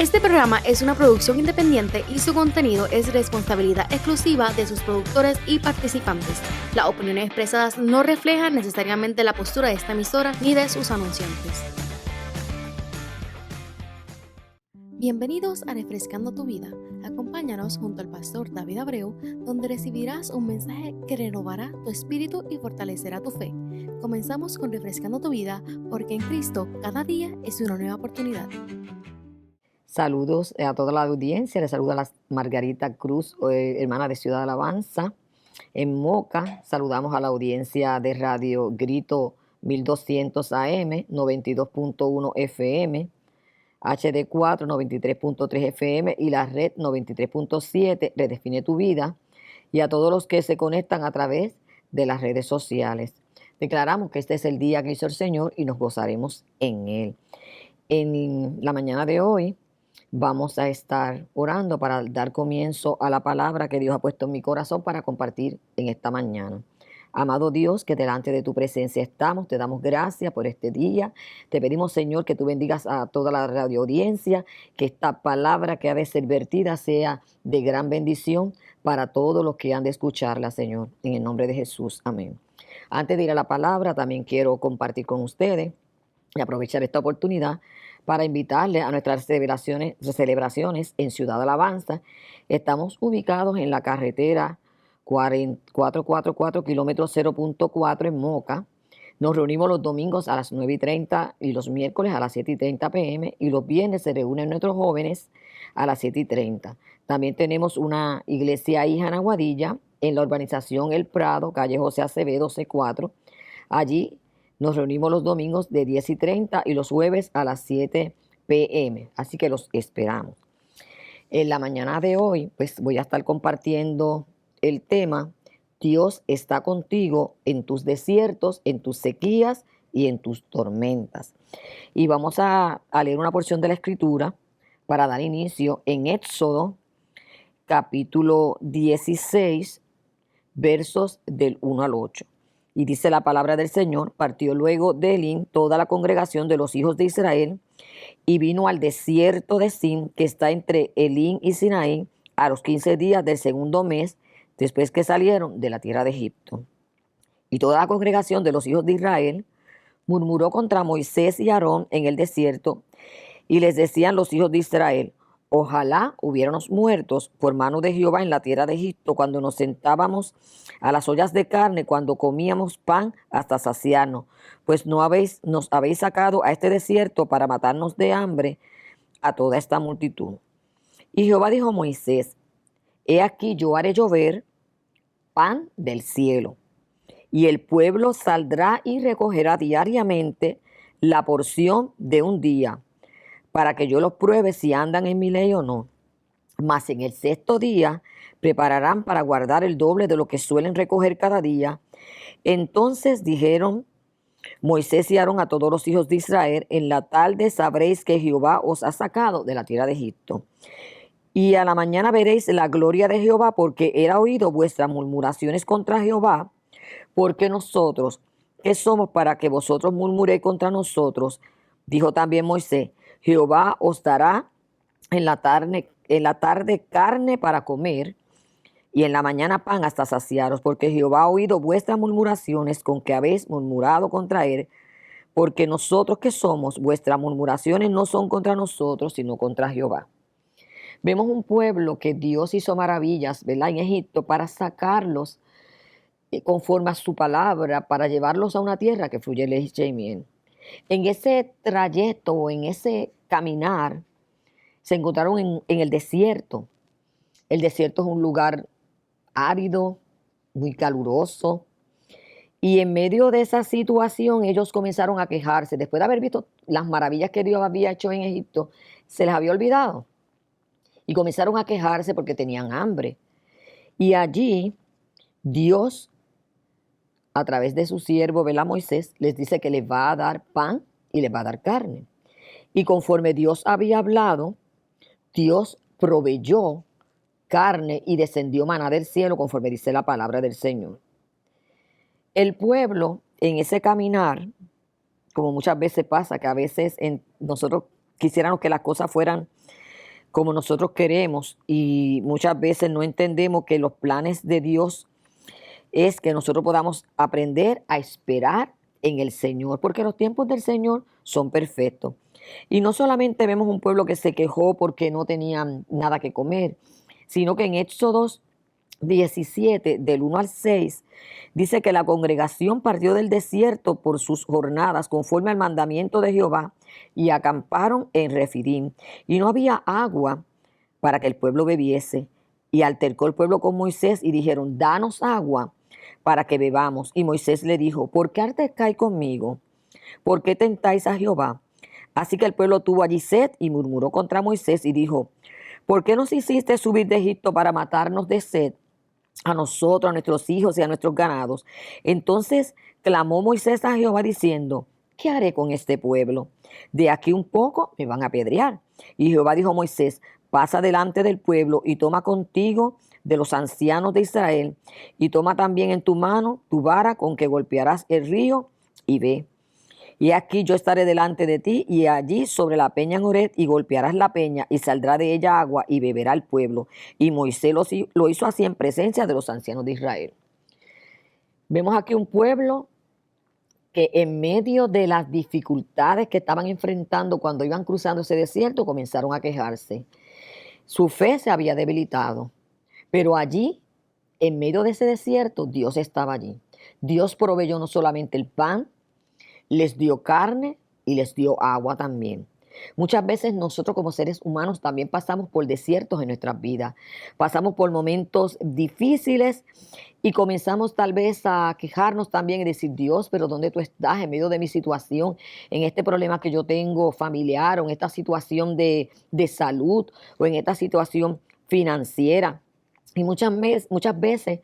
Este programa es una producción independiente y su contenido es responsabilidad exclusiva de sus productores y participantes. Las opiniones expresadas no reflejan necesariamente la postura de esta emisora ni de sus anunciantes. Bienvenidos a Refrescando tu Vida. Acompáñanos junto al pastor David Abreu, donde recibirás un mensaje que renovará tu espíritu y fortalecerá tu fe. Comenzamos con Refrescando tu Vida, porque en Cristo cada día es una nueva oportunidad. Saludos a toda la audiencia, les saluda la Margarita Cruz, hermana de Ciudad Alabanza. En Moca saludamos a la audiencia de Radio Grito 1200 AM, 92.1 FM, HD4 93.3 FM y la red 93.7, Redefine tu Vida, y a todos los que se conectan a través de las redes sociales. Declaramos que este es el día que hizo el Señor y nos gozaremos en él. En la mañana de hoy vamos a estar orando para dar comienzo a la palabra que Dios ha puesto en mi corazón para compartir en esta mañana. Amado Dios, que delante de tu presencia estamos, te damos gracias por este día. Te pedimos, Señor, que tú bendigas a toda la radio audiencia, que esta palabra que ha de ser vertida sea de gran bendición para todos los que han de escucharla, Señor, en el nombre de Jesús. Amén. Antes de ir a la palabra, también quiero compartir con ustedes y aprovechar esta oportunidad para invitarles a nuestras celebraciones en Ciudad Alabanza. Estamos ubicados en la carretera 444, kilómetro 0.4 en Moca. Nos reunimos los domingos a las 9:30 y los miércoles a las 7:30 p.m. y los viernes se reúnen nuestros jóvenes a las 7:30. También tenemos una iglesia hija en Aguadilla, en la urbanización El Prado, calle José Acevedo, C4. Allí nos reunimos los domingos de 10:30 y los jueves a las 7 p.m. Así que los esperamos. En la mañana de hoy, pues voy a estar compartiendo el tema: Dios está contigo en tus desiertos, en tus sequías y en tus tormentas. Y vamos a leer una porción de la Escritura para dar inicio en Éxodo, capítulo 16, versos del 1 al 8. Y dice la palabra del Señor: partió luego de Elim toda la congregación de los hijos de Israel y vino al desierto de Sin, que está entre Elim y Sinaí, a los 15 días del segundo mes, después que salieron de la tierra de Egipto. Y toda la congregación de los hijos de Israel murmuró contra Moisés y Aarón en el desierto, y les decían los hijos de Israel: ojalá hubiéramos muertos por mano de Jehová en la tierra de Egipto, cuando nos sentábamos a las ollas de carne, cuando comíamos pan hasta saciarnos, pues nos habéis sacado a este desierto para matarnos de hambre a toda esta multitud. Y Jehová dijo a Moisés: he aquí yo haré llover pan del cielo, y el pueblo saldrá y recogerá diariamente la porción de un día, para que yo los pruebe si andan en mi ley o no. Mas en el sexto día prepararán para guardar el doble de lo que suelen recoger cada día. Entonces dijeron Moisés y Aarón a todos los hijos de Israel: en la tarde sabréis que Jehová os ha sacado de la tierra de Egipto. Y a la mañana veréis la gloria de Jehová, porque él ha oído vuestras murmuraciones contra Jehová. Porque nosotros, ¿qué somos para que vosotros murmuréis contra nosotros? Dijo también Moisés: Jehová os dará en la tarde carne para comer, y en la mañana pan hasta saciaros, porque Jehová ha oído vuestras murmuraciones con que habéis murmurado contra él. Porque nosotros, ¿qué somos? Vuestras murmuraciones no son contra nosotros, sino contra Jehová. Vemos un pueblo que Dios hizo maravillas, ¿verdad?, en Egipto, para sacarlos conforme a su palabra, para llevarlos a una tierra que fluye leche y miel. En ese trayecto, en ese caminar, se encontraron en el desierto. El desierto es un lugar árido, muy caluroso. Y en medio de esa situación, ellos comenzaron a quejarse. Después de haber visto las maravillas que Dios había hecho en Egipto, se les había olvidado. Y comenzaron a quejarse porque tenían hambre. Y allí, Dios, a través de su siervo, ¿verdad?, Moisés, les dice que les va a dar pan y les va a dar carne. Y conforme Dios había hablado, Dios proveyó carne y descendió maná del cielo, conforme dice la palabra del Señor. El pueblo, en ese caminar, como muchas veces pasa, que a veces nosotros quisiéramos que las cosas fueran como nosotros queremos y muchas veces no entendemos que los planes de Dios es que nosotros podamos aprender a esperar en el Señor, porque los tiempos del Señor son perfectos. Y no solamente vemos un pueblo que se quejó porque no tenían nada que comer, sino que en Éxodos 17, del 1 al 6, dice que la congregación partió del desierto por sus jornadas conforme al mandamiento de Jehová y acamparon en Refidim. Y no había agua para que el pueblo bebiese. Y altercó el pueblo con Moisés y dijeron, danos agua para que bebamos. Y Moisés le dijo, ¿por qué altercáis conmigo? ¿Por qué tentáis a Jehová? Así que el pueblo tuvo allí sed y murmuró contra Moisés y dijo, ¿por qué nos hiciste subir de Egipto para matarnos de sed a nosotros, a nuestros hijos y a nuestros ganados? Entonces clamó Moisés a Jehová diciendo, ¿qué haré con este pueblo? De aquí un poco me van a apedrear. Y Jehová dijo a Moisés, pasa delante del pueblo y toma contigo de los ancianos de Israel y toma también en tu mano tu vara con que golpearás el río y ve. Y aquí yo estaré delante de ti y allí sobre la peña en Horeb y golpearás la peña y saldrá de ella agua y beberá el pueblo. Y Moisés lo hizo así en presencia de los ancianos de Israel. Vemos aquí un pueblo que en medio de las dificultades que estaban enfrentando cuando iban cruzando ese desierto, comenzaron a quejarse. Su fe se había debilitado, pero allí, en medio de ese desierto, Dios estaba allí. Dios proveyó no solamente el pan, les dio carne y les dio agua también. Muchas veces nosotros como seres humanos también pasamos por desiertos en nuestras vidas. Pasamos por momentos difíciles y comenzamos tal vez a quejarnos también y decir, Dios, pero ¿dónde tú estás en medio de mi situación? En este problema que yo tengo familiar o en esta situación de salud o en esta situación financiera. Y muchas veces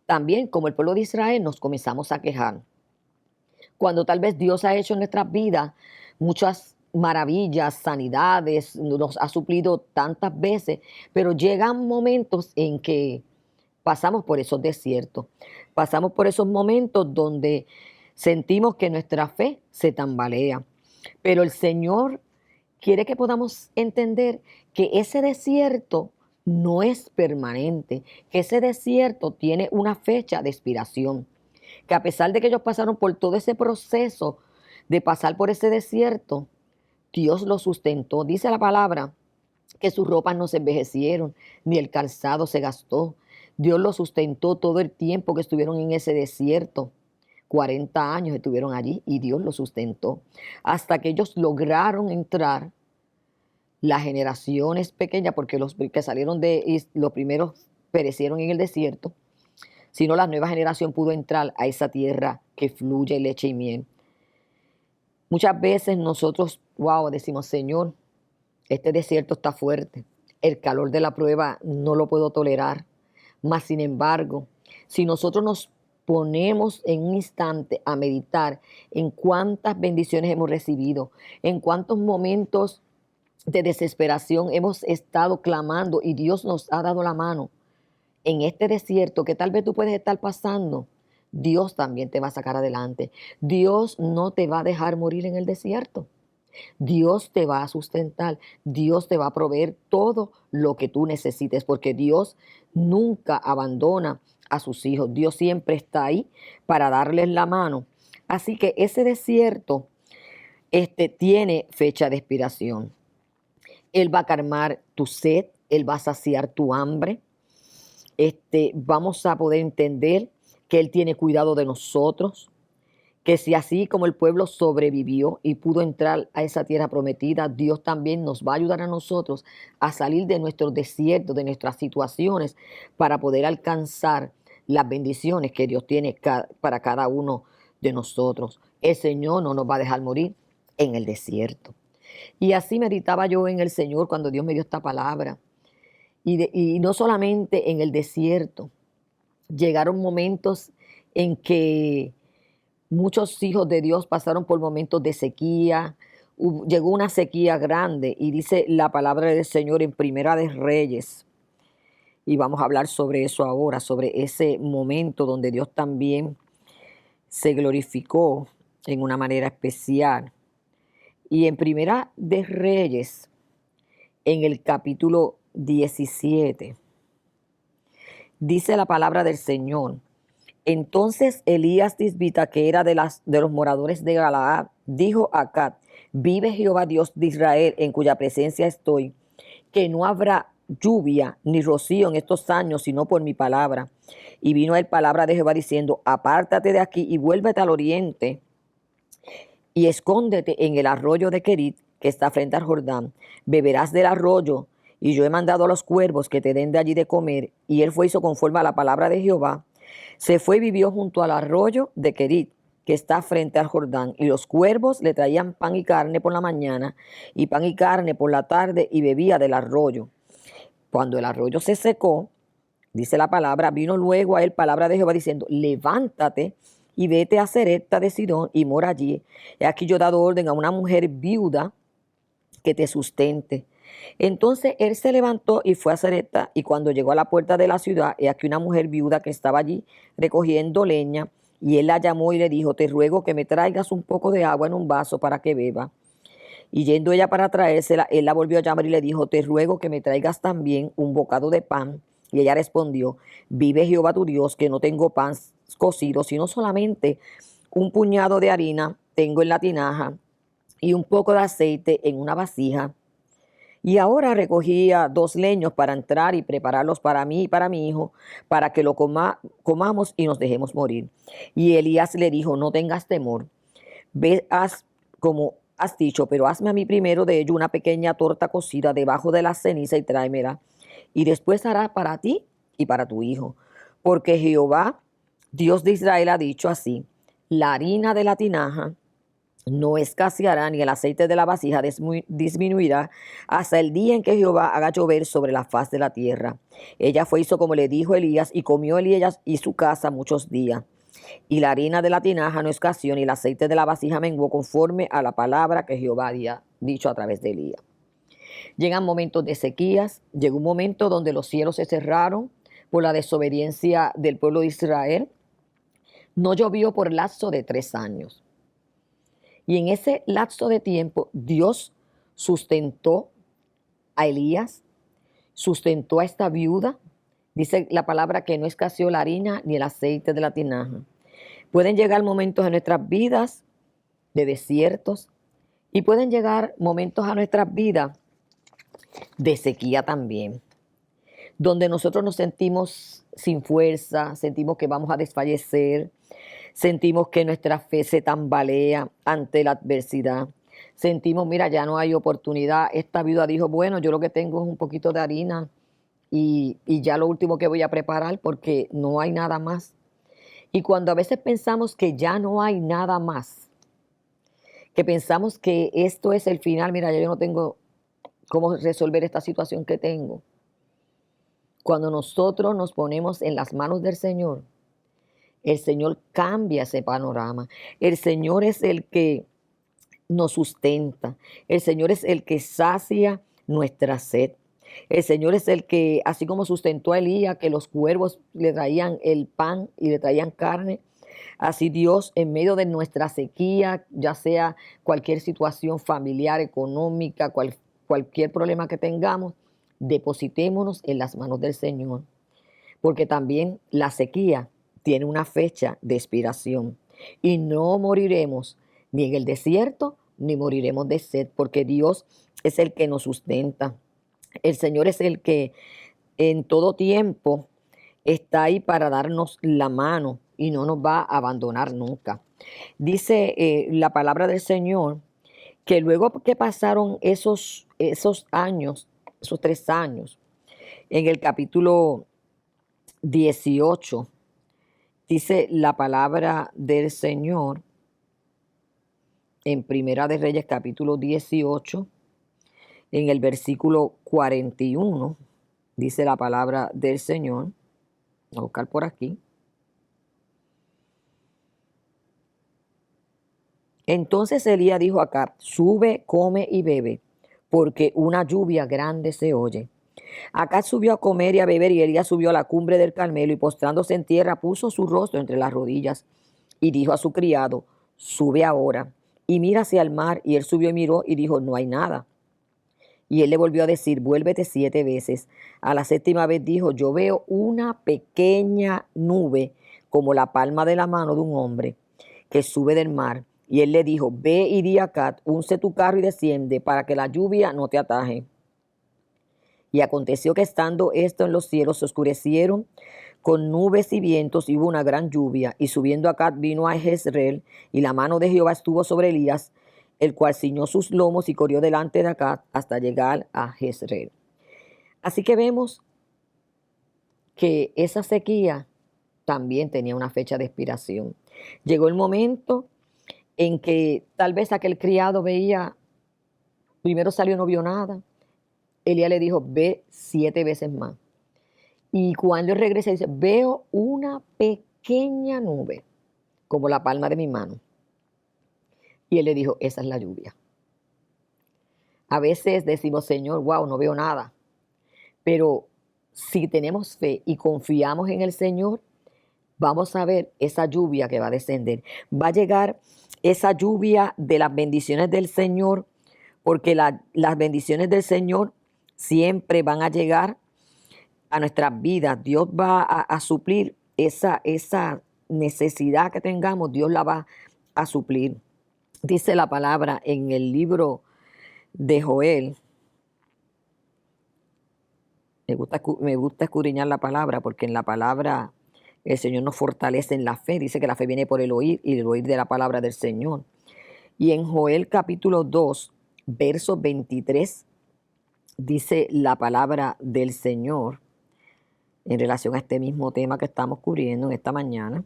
también como el pueblo de Israel nos comenzamos a quejar cuando tal vez Dios ha hecho en nuestras vidas muchas maravillas, sanidades, nos ha suplido tantas veces, pero llegan momentos en que pasamos por esos desiertos, pasamos por esos momentos donde sentimos que nuestra fe se tambalea, pero el Señor quiere que podamos entender que ese desierto no es permanente, que ese desierto tiene una fecha de expiración, que a pesar de que ellos pasaron por todo ese proceso de pasar por ese desierto, Dios los sustentó. Dice la palabra que sus ropas no se envejecieron, ni el calzado se gastó. Dios los sustentó todo el tiempo que estuvieron en ese desierto. 40 años estuvieron allí y Dios los sustentó. Hasta que ellos lograron entrar, las generaciones pequeñas, porque los que salieron los primeros perecieron en el desierto, sino la nueva generación pudo entrar a esa tierra que fluye leche y miel. Muchas veces nosotros, wow, decimos, Señor, este desierto está fuerte, el calor de la prueba no lo puedo tolerar. Mas, sin embargo, si nosotros nos ponemos en un instante a meditar en cuántas bendiciones hemos recibido, en cuántos momentos de desesperación hemos estado clamando y Dios nos ha dado la mano, en este desierto que tal vez tú puedes estar pasando, Dios también te va a sacar adelante. Dios no te va a dejar morir en el desierto. Dios te va a sustentar. Dios te va a proveer todo lo que tú necesites, porque Dios nunca abandona a sus hijos. Dios siempre está ahí para darles la mano. Así que ese desierto tiene fecha de expiración. Él va a calmar tu sed, Él va a saciar tu hambre. Vamos a poder entender que Él tiene cuidado de nosotros, que si así como el pueblo sobrevivió y pudo entrar a esa tierra prometida, Dios también nos va a ayudar a nosotros a salir de nuestros desiertos, de nuestras situaciones, para poder alcanzar las bendiciones que Dios tiene para cada uno de nosotros. El Señor no nos va a dejar morir en el desierto. Y así meditaba yo en el Señor cuando Dios me dio esta palabra. Y no solamente en el desierto, llegaron momentos en que muchos hijos de Dios pasaron por momentos de sequía, llegó una sequía grande y dice la palabra del Señor en Primera de Reyes, y vamos a hablar sobre eso ahora, sobre ese momento donde Dios también se glorificó en una manera especial. Y en Primera de Reyes, en el capítulo 17. Dice la palabra del Señor. Entonces Elías Tisbita, que era de los moradores de Galaad, dijo a Acab: vive Jehová Dios de Israel, en cuya presencia estoy, que no habrá lluvia ni rocío en estos años, sino por mi palabra. Y vino a él palabra de Jehová diciendo: apártate de aquí y vuélvete al oriente y escóndete en el arroyo de Querit, que está frente al Jordán. Beberás del arroyo, y yo he mandado a los cuervos que te den de allí de comer. Y él hizo conforme a la palabra de Jehová. Se fue y vivió junto al arroyo de Querit, que está frente al Jordán. Y los cuervos le traían pan y carne por la mañana, y pan y carne por la tarde, y bebía del arroyo. Cuando el arroyo se secó, dice la palabra, vino luego a él palabra de Jehová diciendo: levántate y vete a Sarepta de Sidón y mora allí. He aquí yo he dado orden a una mujer viuda que te sustente. Entonces él se levantó y fue a Sarepta, y cuando llegó a la puerta de la ciudad, he aquí una mujer viuda que estaba allí recogiendo leña, y él la llamó y le dijo: te ruego que me traigas un poco de agua en un vaso para que beba. Y yendo ella para traérsela, él la volvió a llamar y le dijo: te ruego que me traigas también un bocado de pan. Y ella respondió: vive Jehová tu Dios, que no tengo pan cocido, sino solamente un puñado de harina tengo en la tinaja y un poco de aceite en una vasija. Y ahora recogía 2 leños para entrar y prepararlos para mí y para mi hijo, para que lo comamos y nos dejemos morir. Y Elías le dijo: no tengas temor, ve, haz como has dicho, pero hazme a mí primero de ello una pequeña torta cocida debajo de la ceniza y tráemela. Y después hará para ti y para tu hijo. Porque Jehová, Dios de Israel, ha dicho así: la harina de la tinaja no escaseará, ni el aceite de la vasija disminuirá, hasta el día en que Jehová haga llover sobre la faz de la tierra. Ella hizo como le dijo Elías, y comió Elías y su casa muchos días. Y la harina de la tinaja no escaseó, ni el aceite de la vasija menguó, conforme a la palabra que Jehová había dicho a través de Elías. Llegan momentos de sequías. Llegó un momento donde los cielos se cerraron por la desobediencia del pueblo de Israel. No llovió por lapso de 3 años. Y en ese lapso de tiempo, Dios sustentó a Elías, sustentó a esta viuda. Dice la palabra que no escaseó la harina ni el aceite de la tinaja. Pueden llegar momentos en nuestras vidas de desiertos, y pueden llegar momentos a nuestras vidas de sequía también, donde nosotros nos sentimos sin fuerza, sentimos que vamos a desfallecer, sentimos que nuestra fe se tambalea ante la adversidad. Sentimos: mira, ya no hay oportunidad. Esta viuda dijo: bueno, yo lo que tengo es un poquito de harina y ya lo último que voy a preparar, porque no hay nada más. Y cuando a veces pensamos que ya no hay nada más, que pensamos que esto es el final, mira, ya yo no tengo cómo resolver esta situación que tengo. Cuando nosotros nos ponemos en las manos del Señor, el Señor cambia ese panorama. El Señor es el que nos sustenta. El Señor es el que sacia nuestra sed. El Señor es el que, así como sustentó a Elías, que los cuervos le traían el pan y le traían carne, así Dios, en medio de nuestra sequía, ya sea cualquier situación familiar, económica, cualquier problema que tengamos, depositémonos en las manos del Señor. Porque también la sequía tiene una fecha de expiración, y no moriremos ni en el desierto, ni moriremos de sed, porque Dios es el que nos sustenta. El Señor es el que en todo tiempo está ahí para darnos la mano y no nos va a abandonar nunca. Dice la palabra del Señor que luego que pasaron esos años, esos 3 años, en el capítulo 18, dice la palabra del Señor en Primera de Reyes capítulo 18, en el versículo 41, dice la palabra del Señor. Voy a buscar por aquí. Entonces Elías dijo a Acab: sube, come y bebe, porque una lluvia grande se oye. Acab subió a comer y a beber, y Elías subió a la cumbre del Carmelo, y postrándose en tierra puso su rostro entre las rodillas y dijo a su criado: sube ahora y mira hacia el mar. Y él subió y miró y dijo: no hay nada. Y él le volvió a decir, vuélvete 7 veces. A la 7ª vez dijo, yo veo una pequeña nube como la palma de la mano de un hombre que sube del mar. Y él le dijo, ve y di a Cat, unce tu carro y desciende para que la lluvia no te ataje. Y aconteció que estando esto en los cielos se oscurecieron con nubes y vientos y hubo una gran lluvia. Y subiendo Acab vino a Jezreel y la mano de Jehová estuvo sobre Elías, el cual ciñó sus lomos y corrió delante de Acab hasta llegar a Jezreel. Así que vemos que esa sequía también tenía una fecha de expiración. Llegó el momento en que tal vez aquel criado veía, primero salió y no vio nada. Elías le dijo, ve 7 veces más. Y cuando él regresa dice, veo una pequeña nube, como la palma de mi mano. Y él le dijo, esa es la lluvia. A veces decimos, Señor, wow, no veo nada. Pero si tenemos fe y confiamos en el Señor, vamos a ver esa lluvia que va a descender. Va a llegar esa lluvia de las bendiciones del Señor, porque las bendiciones del Señor siempre van a llegar a nuestras vidas. Dios va a suplir esa necesidad que tengamos, Dios la va a suplir. Dice la palabra en el libro de Joel. Me gusta escudriñar la palabra porque en la palabra el Señor nos fortalece en la fe. Dice que la fe viene por el oír y el oír de la palabra del Señor. Y en Joel capítulo 2, verso 23, dice la palabra del Señor en relación a este mismo tema que estamos cubriendo en esta mañana.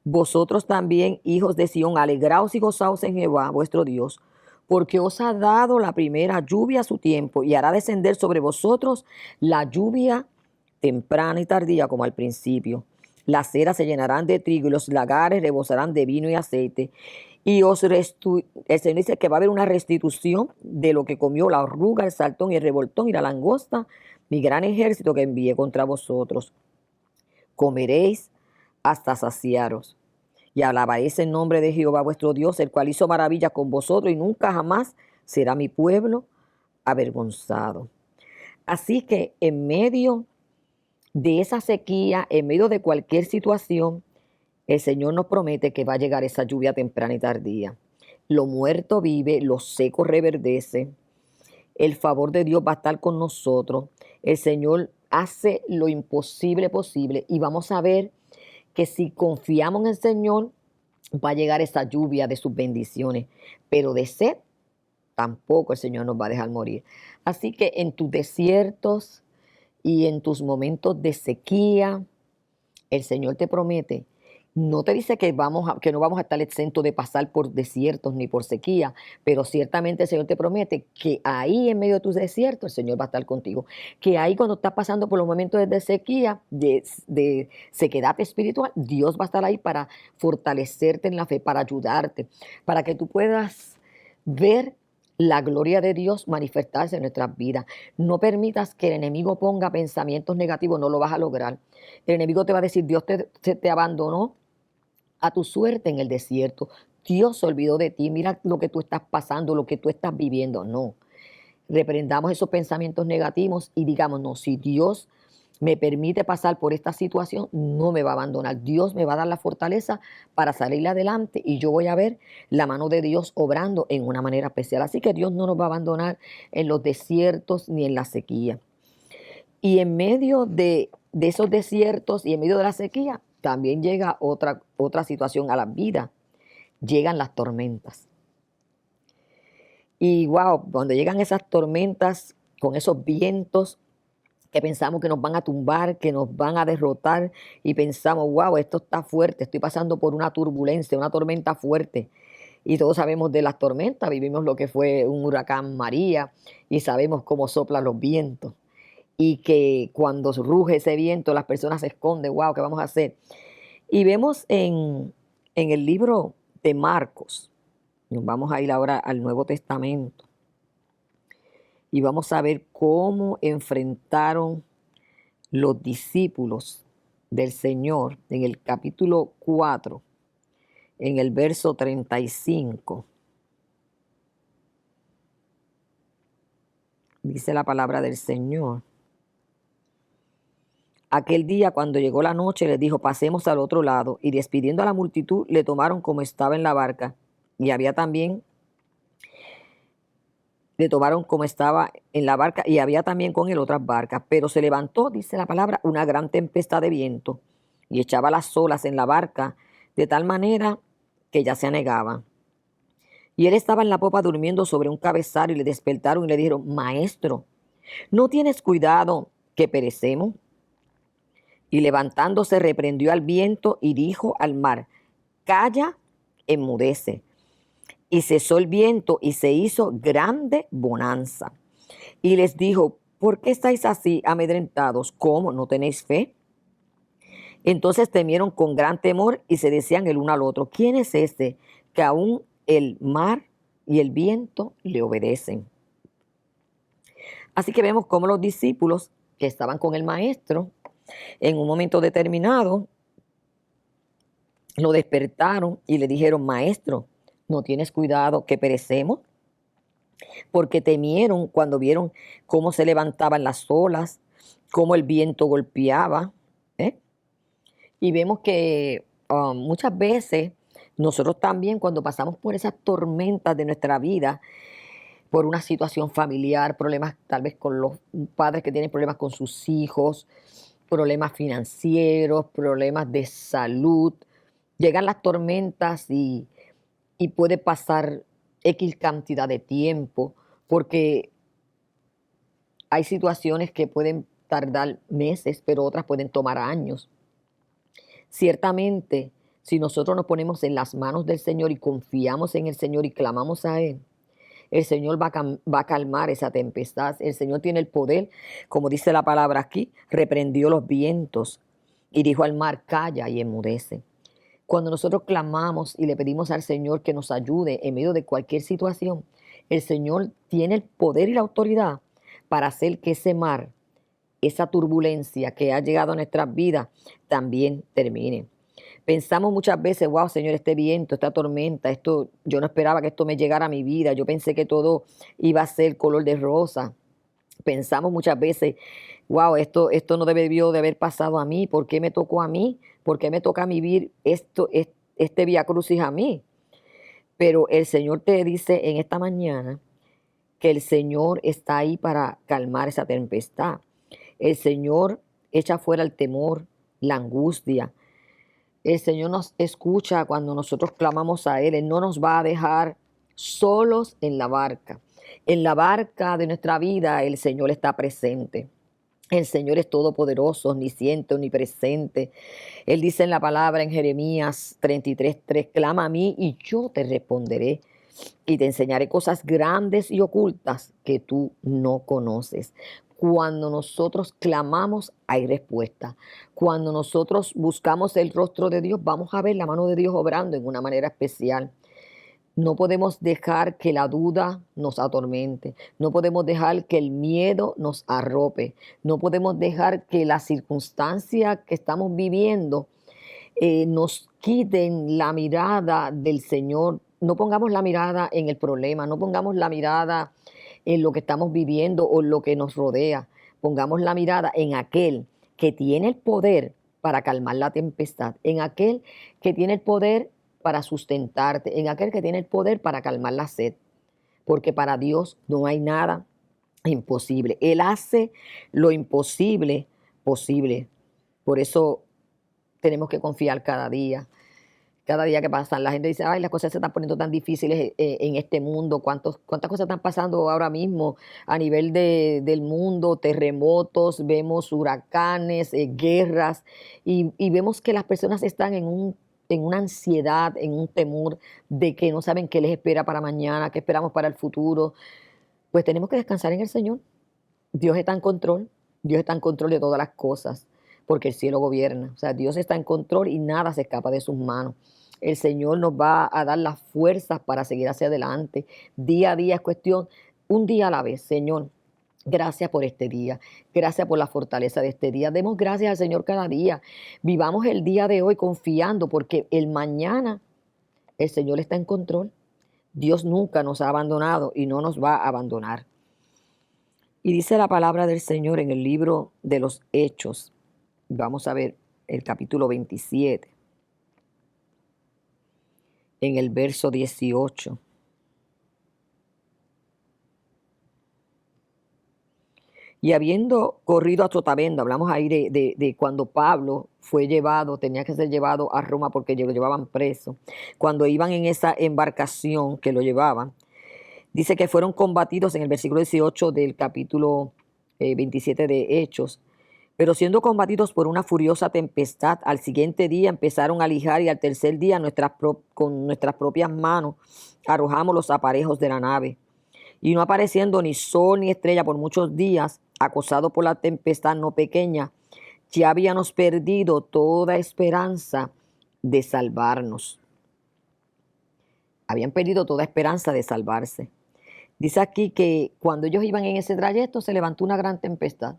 Vosotros también, hijos de Sión, alegraos y gozaos en Jehová, vuestro Dios, porque os ha dado la primera lluvia a su tiempo y hará descender sobre vosotros la lluvia temprana y tardía como al principio. Las eras se llenarán de trigo y los lagares rebosarán de vino y aceite. Y el Señor dice que va a haber una restitución de lo que comió la oruga, el saltón y el revoltón y la langosta, mi gran ejército que envié contra vosotros. Comeréis hasta saciaros. Y alabaréis el nombre de Jehová vuestro Dios, el cual hizo maravillas con vosotros y nunca jamás será mi pueblo avergonzado. Así que en medio de esa sequía, en medio de cualquier situación, el Señor nos promete que va a llegar esa lluvia temprana y tardía. Lo muerto vive, lo seco reverdece. El favor de Dios va a estar con nosotros. El Señor hace lo imposible posible y vamos a ver que si confiamos en el Señor, va a llegar esa lluvia de sus bendiciones. Pero de sed, tampoco el Señor nos va a dejar morir. Así que en tus desiertos y en tus momentos de sequía, el Señor te promete. No te dice que no vamos a estar exentos de pasar por desiertos ni por sequía, pero ciertamente el Señor te promete que ahí en medio de tus desiertos el Señor va a estar contigo. Que ahí cuando estás pasando por los momentos de sequía, de sequedad espiritual, Dios va a estar ahí para fortalecerte en la fe, para ayudarte, para que tú puedas ver la gloria de Dios manifestarse en nuestras vidas. No permitas que el enemigo ponga pensamientos negativos, no lo vas a lograr. El enemigo te va a decir, Dios te abandonó a tu suerte en el desierto. Dios se olvidó de ti. Mira lo que tú estás pasando, lo que tú estás viviendo. No. Reprendamos esos pensamientos negativos y digamos, no, si Dios me permite pasar por esta situación, no me va a abandonar. Dios me va a dar la fortaleza para salir adelante y yo voy a ver la mano de Dios obrando en una manera especial. Así que Dios no nos va a abandonar en los desiertos ni en la sequía. Y en medio de esos desiertos y en medio de la sequía, también llega otra situación a la vida. Llegan las tormentas. Y wow, cuando llegan esas tormentas con esos vientos que pensamos que nos van a tumbar, que nos van a derrotar y pensamos, wow, esto está fuerte, estoy pasando por una turbulencia, una tormenta fuerte. Y todos sabemos de las tormentas, vivimos lo que fue un huracán María y sabemos cómo soplan los vientos. Y que cuando ruge ese viento las personas se esconden, wow, ¿qué vamos a hacer? Y vemos en el libro de Marcos, nos vamos a ir ahora al Nuevo Testamento, y vamos a ver cómo enfrentaron los discípulos del Señor en el capítulo 4, en el verso 35. dice la palabra del Señor. Aquel día, cuando llegó la noche, les dijo, pasemos al otro lado. Y despidiendo a la multitud, le tomaron como estaba en la barca. Y había también, le tomaron como estaba en la barca, y había también con él otras barcas. Pero se levantó, dice la palabra, una gran tempestad de viento, y echaba las olas en la barca, de tal manera que ya se anegaba. Y él estaba en la popa durmiendo sobre un cabezal, y le despertaron y le dijeron, Maestro, ¿no tienes cuidado que perecemos? Y levantándose reprendió al viento y dijo al mar, Calla, enmudece. Y cesó el viento y se hizo grande bonanza. Y les dijo, ¿por qué estáis así amedrentados? ¿Cómo no tenéis fe? Entonces temieron con gran temor y se decían el uno al otro, ¿quién es este que aún el mar y el viento le obedecen? Así que vemos cómo los discípulos que estaban con el maestro, en un momento determinado, lo despertaron y le dijeron, Maestro, ¿no tienes cuidado que perecemos? Porque temieron cuando vieron cómo se levantaban las olas, cómo el viento golpeaba. ¿eh? Y vemos que muchas veces nosotros también cuando pasamos por esas tormentas de nuestra vida, por una situación familiar, problemas tal vez con los padres que tienen problemas con sus hijos, problemas financieros, problemas de salud, llegan las tormentas y puede pasar X cantidad de tiempo, porque hay situaciones que pueden tardar meses, pero otras pueden tomar años. Ciertamente, si nosotros nos ponemos en las manos del Señor y confiamos en el Señor y clamamos a Él, el Señor va a calmar esa tempestad. El Señor tiene el poder, como dice la palabra aquí, reprendió los vientos y dijo al mar, calla y enmudece. Cuando nosotros clamamos y le pedimos al Señor que nos ayude en medio de cualquier situación, el Señor tiene el poder y la autoridad para hacer que ese mar, esa turbulencia que ha llegado a nuestras vidas, también termine. Pensamos muchas veces, wow, Señor, este viento, esta tormenta, esto, yo no esperaba que esto me llegara a mi vida, yo pensé que todo iba a ser color de rosa. Pensamos muchas veces, wow, esto no debió de haber pasado a mí, ¿por qué me tocó a mí? ¿Por qué me toca vivir este vía crucis a mí? Pero el Señor te dice en esta mañana que el Señor está ahí para calmar esa tempestad. El Señor echa fuera el temor, la angustia. El Señor nos escucha cuando nosotros clamamos a Él. Él no nos va a dejar solos en la barca. En la barca de nuestra vida el Señor está presente. El Señor es todopoderoso, omnisciente, omnipresente. Él dice en la palabra en Jeremías 33:3, clama a mí y yo te responderé y te enseñaré cosas grandes y ocultas que tú no conoces. Cuando nosotros clamamos, hay respuesta. Cuando nosotros buscamos el rostro de Dios, vamos a ver la mano de Dios obrando en una manera especial. No podemos dejar que la duda nos atormente. No podemos dejar que el miedo nos arrope. No podemos dejar que la circunstancia que estamos viviendo nos quiten la mirada del Señor. No pongamos la mirada en el problema, no pongamos la mirada en lo que estamos viviendo o en lo que nos rodea. Pongamos la mirada en aquel que tiene el poder para calmar la tempestad, en aquel que tiene el poder para sustentarte, en aquel que tiene el poder para calmar la sed. Porque para Dios no hay nada imposible. Él hace lo imposible posible. Por eso tenemos que confiar cada día. Cada día que pasa, la gente dice, ay, las cosas se están poniendo tan difíciles en este mundo, cuántas cosas están pasando ahora mismo a nivel del mundo, terremotos, vemos huracanes, guerras, y vemos que las personas están en una ansiedad, en un temor de que no saben qué les espera para mañana, qué esperamos para el futuro. Pues tenemos que descansar en el Señor. Dios está en control, Dios está en control de todas las cosas, porque el cielo gobierna. O sea, Dios está en control y nada se escapa de sus manos. El Señor nos va a dar las fuerzas para seguir hacia adelante. Día a día es cuestión, un día a la vez. Señor, gracias por este día. Gracias por la fortaleza de este día. Demos gracias al Señor cada día. Vivamos el día de hoy confiando porque el mañana el Señor está en control. Dios nunca nos ha abandonado y no nos va a abandonar. Y dice la palabra del Señor en el libro de los Hechos. Vamos a ver el capítulo 27, en el verso 18. Y habiendo corrido a Sotavento, hablamos ahí de cuando Pablo fue llevado, tenía que ser llevado a Roma porque lo llevaban preso. Cuando iban en esa embarcación que lo llevaban, dice que fueron combatidos en el versículo 18 del capítulo 27 de Hechos. Pero siendo combatidos por una furiosa tempestad, al siguiente día empezaron a lijar y al tercer día con nuestras propias manos arrojamos los aparejos de la nave. Y no apareciendo ni sol ni estrella por muchos días, acosados por la tempestad no pequeña, ya habíamos perdido toda esperanza de salvarnos. Habían perdido toda esperanza de salvarse. Dice aquí que cuando ellos iban en ese trayecto se levantó una gran tempestad.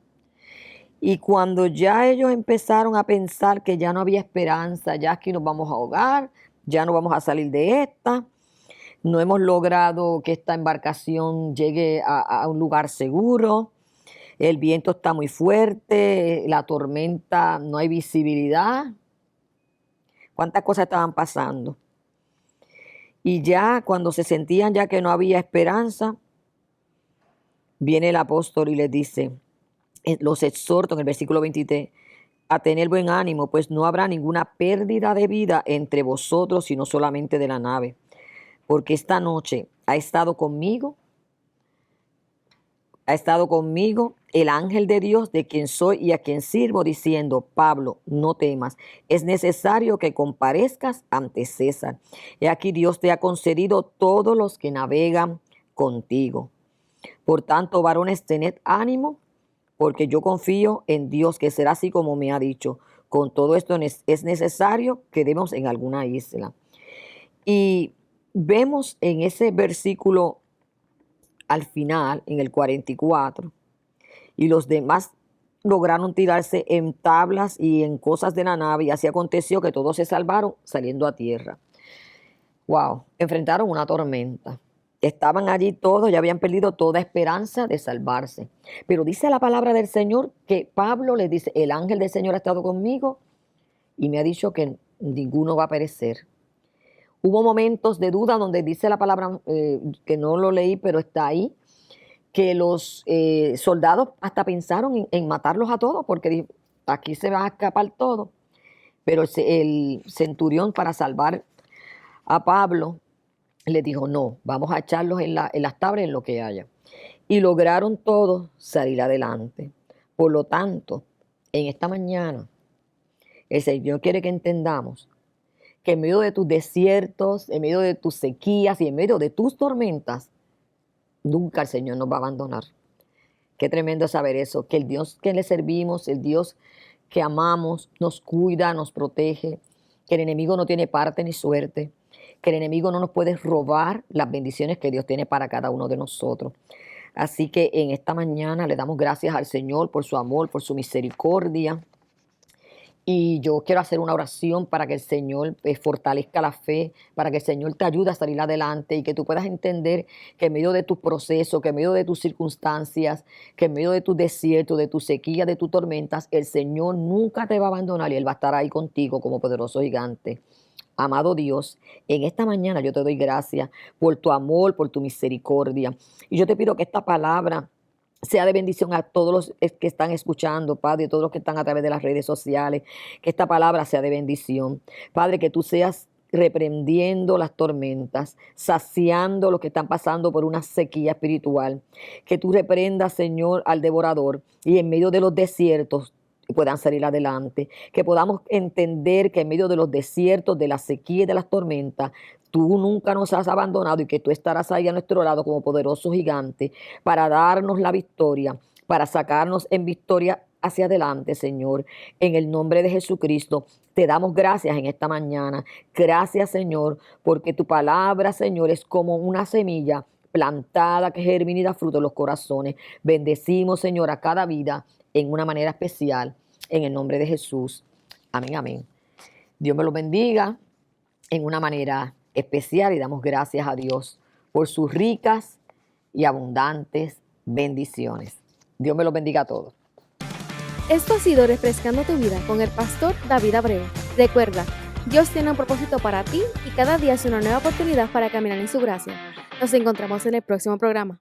Y cuando ya ellos empezaron a pensar que ya no había esperanza, ya aquí nos vamos a ahogar, ya no vamos a salir de esta, no hemos logrado que esta embarcación llegue a un lugar seguro, el viento está muy fuerte, la tormenta, no hay visibilidad. ¿Cuántas cosas estaban pasando? Y ya cuando se sentían ya que no había esperanza, viene el apóstol y les dice, los exhorto en el versículo 23, a tener buen ánimo, pues no habrá ninguna pérdida de vida entre vosotros, sino solamente de la nave. Porque esta noche ha estado conmigo el ángel de Dios, de quien soy y a quien sirvo, diciendo, Pablo, no temas, es necesario que comparezcas ante César. Y aquí Dios te ha concedido todos los que navegan contigo. Por tanto, varones, tened ánimo, porque yo confío en Dios, que será así como me ha dicho. Con todo esto es necesario que demos en alguna isla. Y vemos en ese versículo al final, en el 44, y los demás lograron tirarse en tablas y en cosas de la nave, y así aconteció que todos se salvaron saliendo a tierra. Wow, enfrentaron una tormenta. Estaban allí todos, ya habían perdido toda esperanza de salvarse. Pero dice la palabra del Señor que Pablo le dice, el ángel del Señor ha estado conmigo y me ha dicho que ninguno va a perecer. Hubo momentos de duda donde dice la palabra, que no lo leí, pero está ahí, que los soldados hasta pensaron en matarlos a todos, porque aquí se va a escapar todo. Pero el centurión, para salvar a Pablo, le dijo, no, vamos a echarlos en las tablas, en lo que haya. Y lograron todos salir adelante. Por lo tanto, en esta mañana, el Señor quiere que entendamos que en medio de tus desiertos, en medio de tus sequías y en medio de tus tormentas, nunca el Señor nos va a abandonar. Qué tremendo saber eso, que el Dios que le servimos, el Dios que amamos, nos cuida, nos protege, que el enemigo no tiene parte ni suerte, que el enemigo no nos puede robar las bendiciones que Dios tiene para cada uno de nosotros. Así que en esta mañana le damos gracias al Señor por su amor, por su misericordia. Y yo quiero hacer una oración para que el Señor fortalezca la fe, para que el Señor te ayude a salir adelante y que tú puedas entender que en medio de tu proceso, que en medio de tus circunstancias, que en medio de tu desierto, de tu sequía, de tus tormentas, el Señor nunca te va a abandonar y Él va a estar ahí contigo como poderoso gigante. Amado Dios, en esta mañana yo te doy gracias por tu amor, por tu misericordia. Y yo te pido que esta palabra sea de bendición a todos los que están escuchando, Padre, y todos los que están a través de las redes sociales, que esta palabra sea de bendición. Padre, que tú seas reprendiendo las tormentas, saciando los que están pasando por una sequía espiritual, que tú reprendas, Señor, al devorador y en medio de los desiertos puedan salir adelante, que podamos entender que en medio de los desiertos, de la sequía y de las tormentas, tú nunca nos has abandonado y que tú estarás ahí a nuestro lado como poderoso gigante para darnos la victoria, para sacarnos en victoria hacia adelante, Señor. En el nombre de Jesucristo, te damos gracias en esta mañana. Gracias, Señor, porque tu palabra, Señor, es como una semilla plantada que germina y da fruto en los corazones. Bendecimos, Señor, a cada vida en una manera especial, en el nombre de Jesús. Amén, amén. Dios me los bendiga en una manera especial y damos gracias a Dios por sus ricas y abundantes bendiciones. Dios me los bendiga a todos. Esto ha sido Refrescando tu Vida con el pastor David Abreu. Recuerda, Dios tiene un propósito para ti y cada día es una nueva oportunidad para caminar en su gracia. Nos encontramos en el próximo programa.